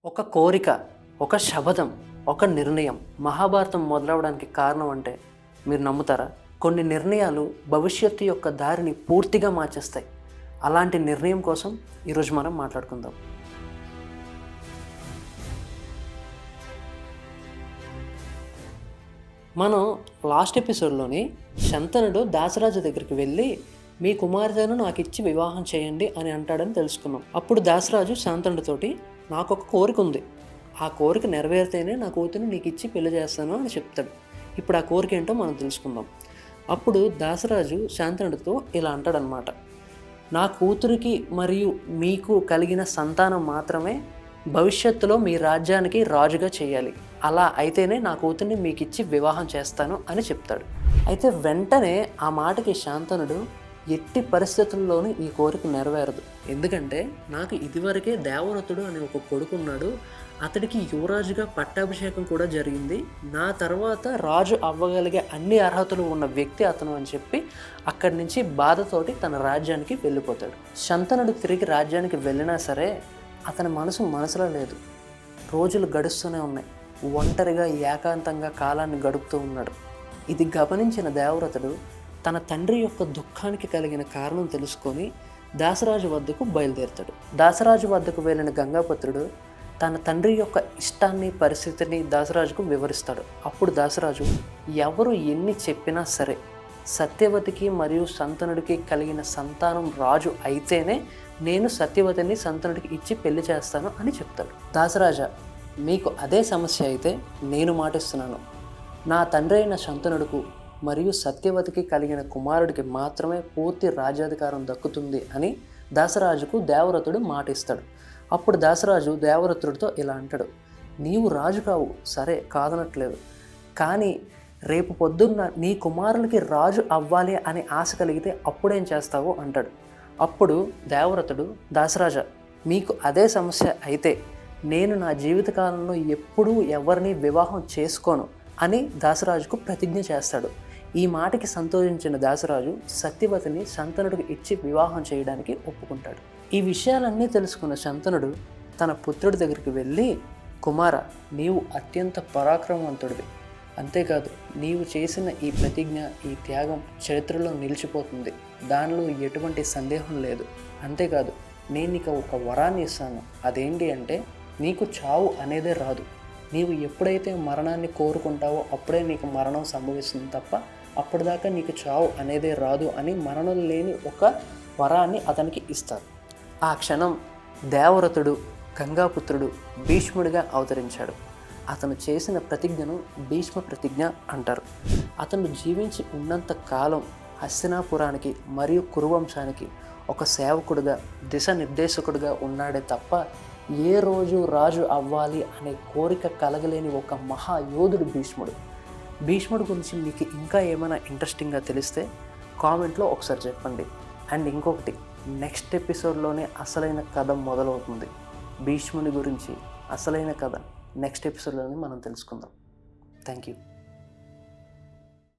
ఒక కోరిక, ఒక శపథం, ఒక నిర్ణయం మహాభారతం మొదలవడానికి కారణం అంటే మీరు నమ్ముతారా? కొన్ని నిర్ణయాలు భవిష్యత్తు యొక్క దారిని పూర్తిగా మార్చేస్తాయి. అలాంటి నిర్ణయం కోసం ఈరోజు మనం మాట్లాడుకుందాం. మనం లాస్ట్ ఎపిసోడ్లోని శంతనుడు దాసరాజు దగ్గరికి వెళ్ళి మీ కుమార్తెను నాకు ఇచ్చి వివాహం చేయండి అని అంటాడని తెలుసుకున్నాం. అప్పుడు దాసరాజు శాంతనుడితోటి నాకు ఒక కోరిక ఉంది, ఆ కోరిక నెరవేరితేనే నా కూతురు నీకు ఇచ్చి పెళ్లి చేస్తాను అని చెప్తాడు. ఇప్పుడు ఆ కోరిక ఏంటో మనం తెలుసుకుందాం. అప్పుడు దాసరాజు శాంతనుడితో ఇలా అంటాడనమాట, నా కూతురికి మరియు మీకు కలిగిన సంతానం మాత్రమే భవిష్యత్తులో మీ రాజ్యానికి రాజుగా చేయాలి. అలా అయితేనే నా కూతుర్ని మీకు ఇచ్చి వివాహం చేస్తాను అని చెప్తాడు. అయితే వెంటనే ఆ మాటకి శాంతనుడు ఎట్టి పరిస్థితుల్లోనూ ఈ కోరిక నెరవేరదు. ఎందుకంటే నాకు ఇదివరకే దేవవ్రతుడు అనే ఒక కొడుకున్నాడు, అతడికి యువరాజుగా పట్టాభిషేకం కూడా జరిగింది, నా తర్వాత రాజు అవ్వగలిగే అన్ని అర్హతలు ఉన్న వ్యక్తి అతను అని చెప్పి అక్కడి నుంచి బాధతోటి తన రాజ్యానికి వెళ్ళిపోతాడు. శంతనుడు తిరిగి రాజ్యానికి వెళ్ళినా సరే అతని మనసులో లేదు. రోజులు గడుస్తూనే ఉన్నాయి. ఒంటరిగా ఏకాంతంగా కాలాన్ని గడుపుతూ ఉన్నాడు. ఇది గమనించిన దేవవ్రతుడు తన తండ్రి యొక్క దుఃఖానికి కలిగిన కారణం తెలుసుకొని దాసరాజు వద్దకు బయలుదేరుతాడు. దాసరాజు వద్దకు వెళ్ళిన గంగాపుత్రుడు తన తండ్రి యొక్క ఇష్టాన్ని పరిస్థితిని దాసరాజుకు వివరిస్తాడు. అప్పుడు దాసరాజు ఎవరు ఎన్ని చెప్పినా సరే సత్యవతికి మరియు శంతనుడికి కలిగిన సంతానం రాజు అయితేనే నేను సత్యవతిని శంతనుడికి ఇచ్చి పెళ్లి చేస్తాను అని చెప్తాడు. దాసరాజా, మీకు అదే సమస్య అయితే నేను మాటిస్తున్నాను, నా తండ్రి అయిన శంతనుడుకు మరియు సత్యవతికి కలిగిన కుమారుడికి మాత్రమే పూర్తి రాజ్యాధికారం దక్కుతుంది అని దాసరాజుకు దేవవ్రతుడు మాటిస్తాడు. అప్పుడు దాసరాజు దేవవ్రతుడితో ఇలా అంటాడు, నీవు రాజు కావు సరే, కాదనట్లేదు, కానీ రేపు పొద్దున్న నీ కుమారులకి రాజు అవ్వాలి అనే ఆశ కలిగితే అప్పుడేం చేస్తావు అంటాడు. అప్పుడు దేవవ్రతుడు, దాసరాజా, మీకు అదే సమస్య అయితే నేను నా జీవితకాలంలో ఎప్పుడూ ఎవరిని వివాహం చేసుకోను అని దాసరాజుకు ప్రతిజ్ఞ చేస్తాడు. ఈ మాటకి సంతోషించిన దాసరాజు సత్యవతిని శంతనుడికి ఇచ్చి వివాహం చేయడానికి ఒప్పుకుంటాడు. ఈ విషయాలన్నీ తెలుసుకున్న శంతనుడు తన పుత్రుడి దగ్గరికి వెళ్ళి, కుమార, నీవు అత్యంత పరాక్రమవంతుడివి, అంతేకాదు నీవు చేసిన ఈ ప్రతిజ్ఞ, ఈ త్యాగం చరిత్రలో నిలిచిపోతుంది, దానిలో ఎటువంటి సందేహం లేదు. అంతేకాదు నేను నీకు ఒక వరాన్ని ఇస్తాను, అదేంటి అంటే నీకు చావు అనేదే రాదు. నీవు ఎప్పుడైతే మరణాన్ని కోరుకుంటావో అప్పుడే నీకు మరణం సంభవిస్తుంది తప్ప అప్పటిదాకా నీకు చావు అనేదే రాదు అని మరణం లేని ఒక వరాన్ని అతనికి ఇస్తారు. ఆ క్షణం దేవవ్రతుడు గంగాపుత్రుడు భీష్ముడిగా అవతరించాడు. అతను చేసిన ప్రతిజ్ఞను భీష్మ ప్రతిజ్ఞ అంటారు. అతను జీవించి ఉన్నంత కాలం హస్తినాపురానికి మరియు కురువంశానికి ఒక సేవకుడిగా, దిశానిర్దేశకుడిగా ఉన్నాడే తప్ప ఏ రోజు రాజు అవ్వాలి అనే కోరిక కలగలేని ఒక మహాయోధుడు భీష్ముడు. భీష్ముడు గురించి మీకు ఇంకా ఏమైనా ఇంట్రెస్టింగ్గా తెలిస్తే కామెంట్లో ఒకసారి చెప్పండి. అండ్ ఇంకొకటి, నెక్స్ట్ ఎపిసోడ్లోనే అసలైన కథ మొదలవుతుంది. భీష్ముని గురించి అసలైన కథ నెక్స్ట్ ఎపిసోడ్లోనే మనం తెలుసుకుందాం. Thank you.